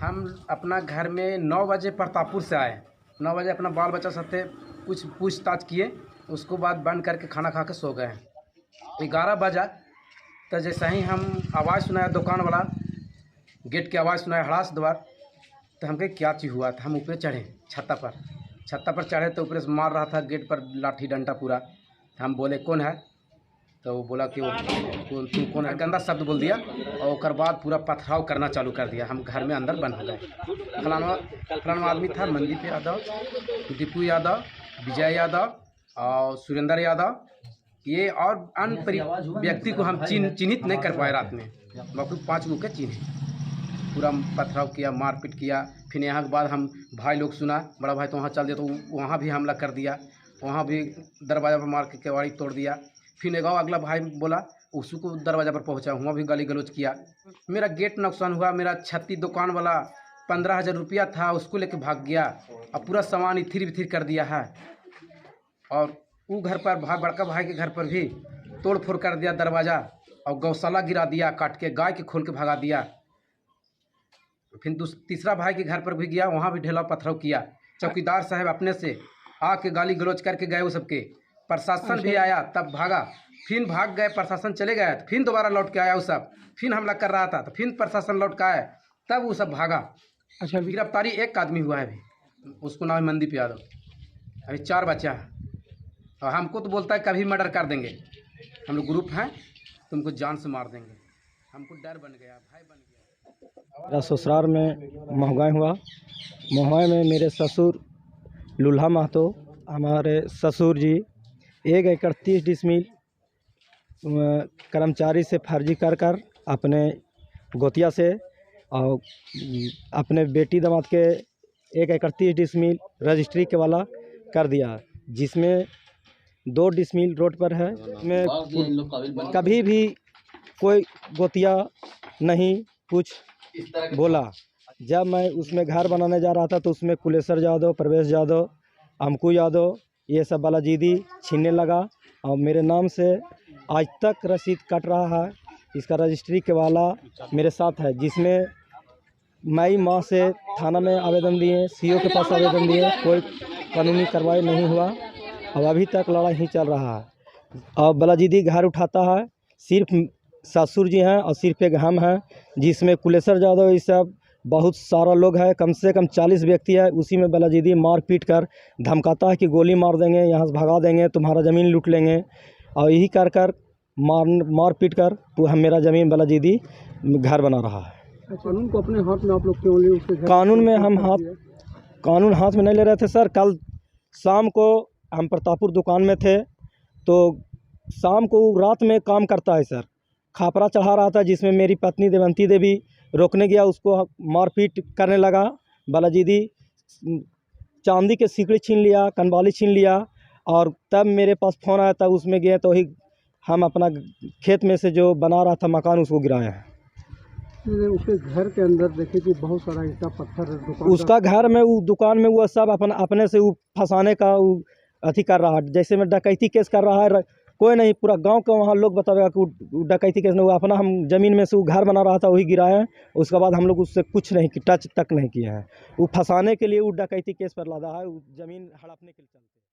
हम अपना घर में 9 बजे प्रतापपुर से आए। 9 बजे अपना बाल बच्चा साथे कुछ पूछताछ किए, उसको बाद बंद करके खाना खा के सो गए। 11 बजा तो जैसे ही हम आवाज़ सुनाया, दुकान वाला गेट की आवाज़ सुनाया हड़ास द्वार, तो हम कहे क्या चीज़ हुआ। तो हम ऊपर चढ़े, छत्ता पर चढ़े तो ऊपर से मार रहा था गेट पर लाठी डंडा पूरा। तो हम बोले कौन है, तो वो बोला कि वो तू कौन है, गंदा शब्द बोल दिया और उसके बाद पूरा पथराव करना चालू कर दिया। हम घर में अंदर बंद हो गए। फलाना आदमी था, मनदीप यादव, दीपू यादव, विजय यादव और सुरेंद्र यादव, ये और अन्य व्यक्ति को हम चिन्हित नहीं कर पाए। रात में बाकी 5 लोग के चिन्ह पूरा पथराव किया, मारपीट किया। फिर यहाँ के बाद हम भाई लोग सुना, बड़ा भाई तो वहाँ चल दिया, तो वहाँ भी हमला कर दिया। वहाँ भी दरवाज़ा पर मार के केवाड़ी तोड़ दिया। फिर एक अगला भाई बोला, उसको दरवाज़ा पर पहुँचा, वहाँ भी गाली गलौज किया। मेरा गेट नुकसान हुआ। मेरा छत्ती दुकान वाला 15,000 रुपया था, उसको लेके भाग गया और पूरा सामान इथिर बिथिर कर दिया है। और वो घर पर बड़का भाई के घर पर भी तोड़ फोड़ कर दिया दरवाज़ा, और गौशाला गिरा दिया, काट के गाय के खोल के भगा दिया। फिर तीसरा भाई के घर पर भी गया, वहाँ भी ढेला पथराव किया। चौकीदार साहब अपने से आके गाली गलौज करके गए वो सबके। प्रशासन भी आया तब भागा, फिर भाग गए, प्रशासन चले गए, तो फिर दोबारा लौट के आया वो सब, फिर हमला कर रहा था, तो फिर प्रशासन लौट के आया, तब वो सब भागा। अच्छा, गिरफ्तारी एक आदमी हुआ है अभी, उसको नाम है मनदीप यादव। अभी 4 बच्चा है और हमको तो बोलता है कभी मर्डर कर देंगे, हम लोग ग्रुप हैं, तुमको जान से मार देंगे। हमको डर बन गया, भय बन गया। मेरा ससुराल में महंगाई हुआ। महंगाई में मेरे ससुर लूल्हा महतो, हमारे ससुर जी 1 एकड़ 30 डिसमिल कर्मचारी से फर्जी कर अपने गोतिया से और अपने बेटी दामाद के 1 एकड़ 30 डिसमिल रजिस्ट्री के वाला कर दिया, जिसमें 2 डिसमिल रोड पर है। मैं कभी भी कोई गोतिया नहीं कुछ बोला। जब मैं उसमें घर बनाने जा रहा था तो उसमें कुलेश्वर यादव, प्रवेश यादव, अमकू यादव, ये सब बालाजीदी छीनने लगा और मेरे नाम से आज तक रसीद कट रहा है। इसका रजिस्ट्री के वाला मेरे साथ है, जिसमें मई माह से थाना में आवेदन दिए, सीओ के पास आवेदन दिए, कोई कानूनी कार्रवाई नहीं हुआ। अब अभी तक लड़ाई ही चल रहा है। और बालाजीदी घर उठाता है, सिर्फ ससुर जी हैं और सिर्फ एक हम हैं, जिसमें कुलेश्वर यादव ये सब बहुत सारा लोग है, कम से कम 40 व्यक्ति है। उसी में बालाजीदी मार पीट कर धमकाता है कि गोली मार देंगे, यहाँ से भगा देंगे, तुम्हारा ज़मीन लूट लेंगे। और यही कर मार पीट कर तो हम मेरा ज़मीन बालाजीदी घर बना रहा है। कानून को अपने हाथ में आप लोग क्यों लिए? कानून में हम कानून हाथ में नहीं ले रहे थे सर। कल शाम को हम प्रतापपुर दुकान में थे, तो शाम को रात में काम करता है सर, खापरा चढ़ा रहा था, जिसमें मेरी पत्नी देवंती देवी रोकने गया, उसको मारपीट करने लगा। बालाजीदी चांदी के सिकड़ी छीन लिया, कनवाली छीन लिया, और तब मेरे पास फ़ोन आया था, उसमें गए तो ही हम अपना खेत में से जो बना रहा था मकान, उसको गिराया है। उसके घर के अंदर देखे कि बहुत सारा ईंटा पत्थर उसका घर में, वो दुकान में वो सब अपने से वो फंसाने का वो अथी कर रहा है। जैसे में डकैती केस कर रहा है, कोई नहीं, पूरा गांव का वहाँ लोग बतावेगा कि डकैती केस नहीं हुआ। अपना हम ज़मीन में से वो घर बना रहा था, वही गिराया है। उसके बाद हम लोग उससे कुछ नहीं, टच तक नहीं किया है। वो फंसाने के लिए वो डकैती केस पर लादा है, वो ज़मीन हड़पने के लिए चलते।